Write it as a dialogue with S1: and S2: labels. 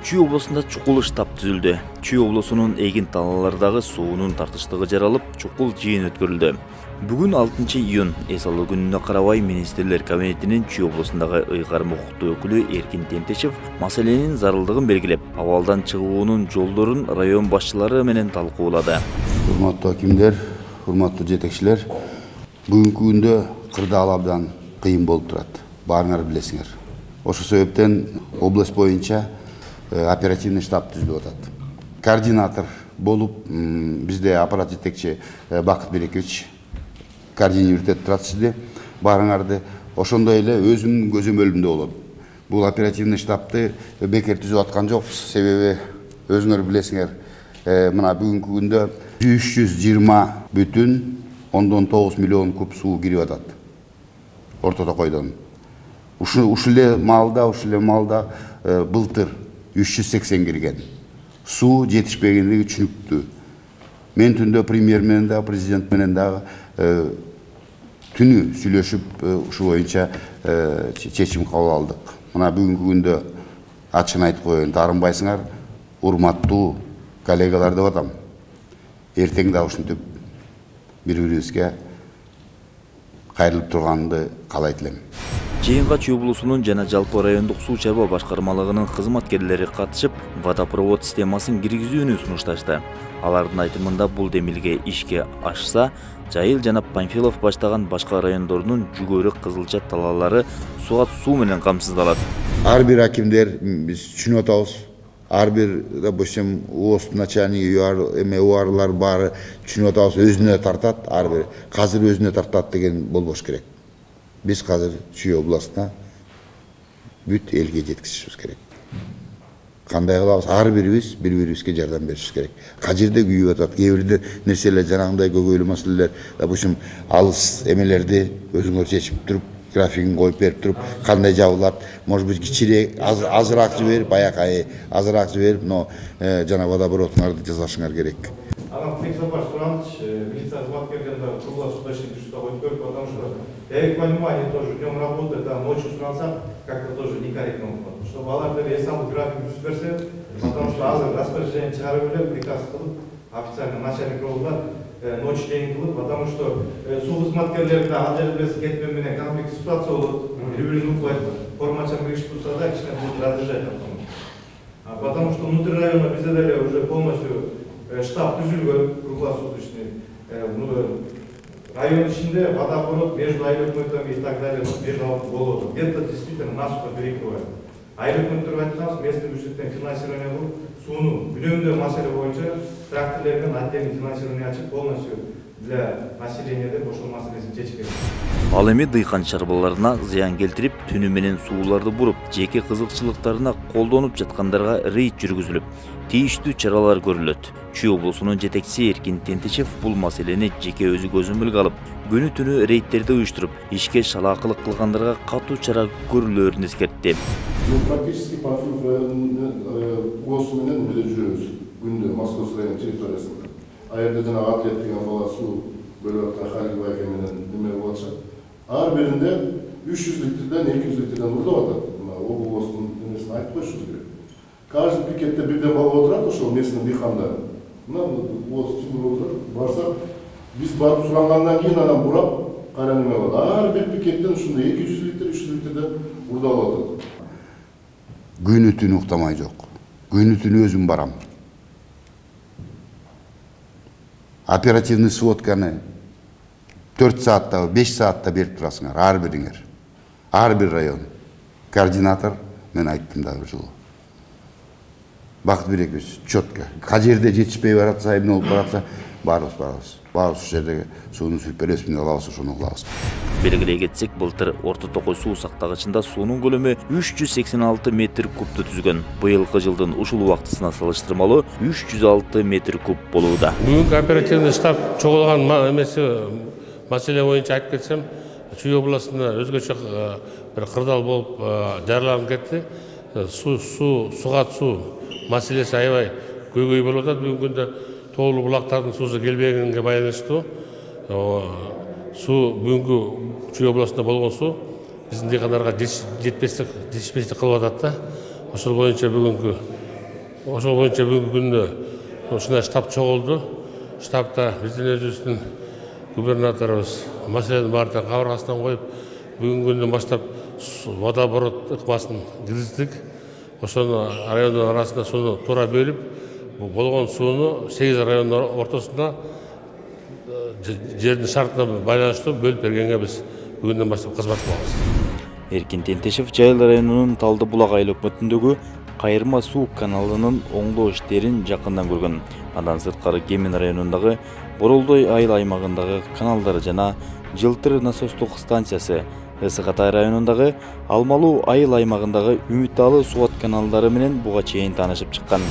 S1: Чүй облусунда чукул штаб түзүлдү. Чүй облусунун эгин талаалардагы суунун тартыштыгы жаралып, чукул жыйын өткөрүлдү. Бүгүн 6 июнь эс алуу күнүнө карабай министрлер кабинетинин Чүй облусундагы ыйгарым укуктуу өкүлү Эркин Тентешев маселенин зарылдыгын белгилеп, абалдан чыгуунун жолдорун район башчылары менен талкуулады.
S2: Урматтуу акимдер, урматтуу жетекчилер, бүгүнкү күндө кырдаал абдан кыйын болуп турат. Баарыңар билесиңер. Ошол себептен область боюнча оперативный штаб түзүлүп атат. Координатор болуп, бизде аппарат жетекчи Бакыт Берекович координировать этип турат сизди, баарыңарды. Ошондой эле өзүмдүн көзөмөлүмдө болот. Бул оперативный штабты бекер түзүп аткан жокпуз, себеби өзүңөр билесиңер, мына бүгүнкү күндө 320,9 миллион куб суу кирип атат. Орто Токойдон. Ушул эле малда былтыр 380 кирген. Суу жетишпегендиги түшүнүктүү. Мен түндө премьер менен да, президент менен да түнү сүйлөшүп, ушул боюнча чечим кабыл алдык. Мына бүгүнкү күндө ачыгын айтып коеюн, таарынбайсыңар, урматтуу коллегалар деп атам. Эртең да ушинтип бири-бирибизге кайрылып турганды каалайт элем.
S1: Жыйынга Чүй облусунун жана жалпы райондук суу чарба башкармалыгынын кызматкерлери катышып, водопровод системасын киргизүүнү сунушташты. Алардын айтымында бул демилге ишке ашса, Жайыл жана Панфилов баштаган башка райондордун жүгөрү кызылча талаалары суга суу менен камсыздалат.
S2: Ар бир акимдер биз түшүнүп атабыз. Ар бир, допустим, УОС начальники, УАРлар баары түшүнүп атабыз, өзүнө тартат, ар бир. Казыр өзүнө тартат деген болбош керек. Biz қазір Чүй областына бүт елге жеткізішіміз керек. Қандай қылабыз? Ар біріміз бір-бірімізге жардам беришimiz керек. Қай жерде күйіп атат, кейбір нерселер жаңағындай көкөйлүү маселелер, допустим, алыс эмелерди өзүңөр чечип туруп, графигин коюп берип туруп, кандай жабылат, может быть, кичирээк, азыраак жиберип, баягы азыраак жиберип, но жана водопроводуңарды жасашыңар керек.
S3: Милиция кызматкерлеринде круглосуточный дежурство өткөрүп, потому что я их понимаю, они тоже днем работают, а ночью сразу как-то тоже некорректно будет. Чтобы аларды эс алуу график түзүп берсе, потому что азыр распоряжение чыгарып эле, приказ кылып, официально начальник болуп, ночь день кылып, потому что суу кызматкерлеринде ал жерде кетпен менен конфликт ситуация болот, бири-бирин укпайт, формачан киришип турса да, кичине будет раздражать. Потому что внутри района bizde деле уже полностью штаб түзүлгөн, круглосуточный. Район içinde водопровод между айлыкмытами и так далее, между болот. Где-то действительно насухо перекрывает. Айлыкмыттар айтсаңыз, местный бюджеттен финансирование кылып, сууну үнөмдөө маселе боюнча тракторлермен отдельный финансирование ачып, полностью для населения деп ошол маселесин чечип берет.
S1: Ал эми дыйкан чарбаларына зыян келтирип, түнү менен сууларды буруп, жеке кызыкчылыктарына колдонуп жаткандарга рейд жүргүзүлүп, тийиштүү чаралар көрүлөт. Чүй облусунун жетекчиси Эркин Тентешев бул маселени жеке өзү көзөмөлгө алып, күнү түнү рейдтерди уюштуруп, ишке шалаакылык кылгандарга катуу чара көрүлөөрүн эскертти.
S4: Практически Панфилов районунун УОС менен бирге жүрөбүз. Күндө Московский район территориясында. Аерде жана атлет деген бала суу бөлүп аткан Халилбай эке менен неме болуп атышат. Ар биринде 300 литрден 200 литрден урдап атат. Областын немесин айтып коюшубуз керек. Каждый пикетте бирден бала отурат, ошол местный дыйкандар. Мына УОС чыгып отурат, барсак, биз барып сурангандан кийин анан бурап, кайра неме болот. Ар бир пикеттен ушундай 200 литр, 300 литрден урдап атат.
S2: Күнү түнү уктамай жок. Күнү түнү өзүм барам. Оперативный сводканы 4 саатта, 5 саатта берип турасыңар, ар бириңер. Ар бир район. Координатор мен айттым да бир жолу. Бакыт Берекович, четко. Кай жерде жетишпей баратса, эмне болуп баратса, барабыз. Барабыз ушул жердеги сууну сүрүп беребиз, эмне кылабыз, ошону кылабыз.
S1: Белгилей кетсек, былтыр Орто Токой суу сактагычында суунун көлөмү 386 метр кубту түзгөн. Быйылкы жылдын ушул убактысына салыштырмалуу 306 метр куб болууда.
S5: Бүгүнкү оперативный штаб чогулган маселе боюнча айтып кетсем, Чүй областында өзгөчө бир кырдаал болуп жараланып кетти. Суга суу маселеси аябай көйгөй болуп атат. Бүгүнкү күндө тоолуу булактардын суусу келбегенге байланыштуу суу бүгүнкү Чүй областында болгон суу биздин дыйкандарга жетишпестик кылып атат да. Ошол боюнча бүгүнкү ошол боюнча бүгүнкү күндө ушундай штаб чогулду. Штабта биздин өзүбүздүн губернаторубуз маселенин баарын кабыргасынан коюп, бүгүнкү күндөн баштап водооборот ыкмасын киргиздик. Ошону райондун арасында сууну туура бөлүп, болгон сууну 8 райондун ортосунда жердин шартына байланыштуу бөлүп бергенге биз бүгүндөн баштап кызмат кылабыз.
S1: Эркин Тентешев Жайыл районунун Талды Булак айыл өкмөтүндөгү кайырма суу каналынын оңдоо иштерин жакындан көргөн. Андан сырткары Кемен районундагы Боролдой айыл аймагындагы каналдар жана Жылтыр насостук станциясы, Ысык Атай районундагы Алмалуу айыл аймагындагы Үмүт Алы суу каналдары менен буга чейин таанышып чыккан.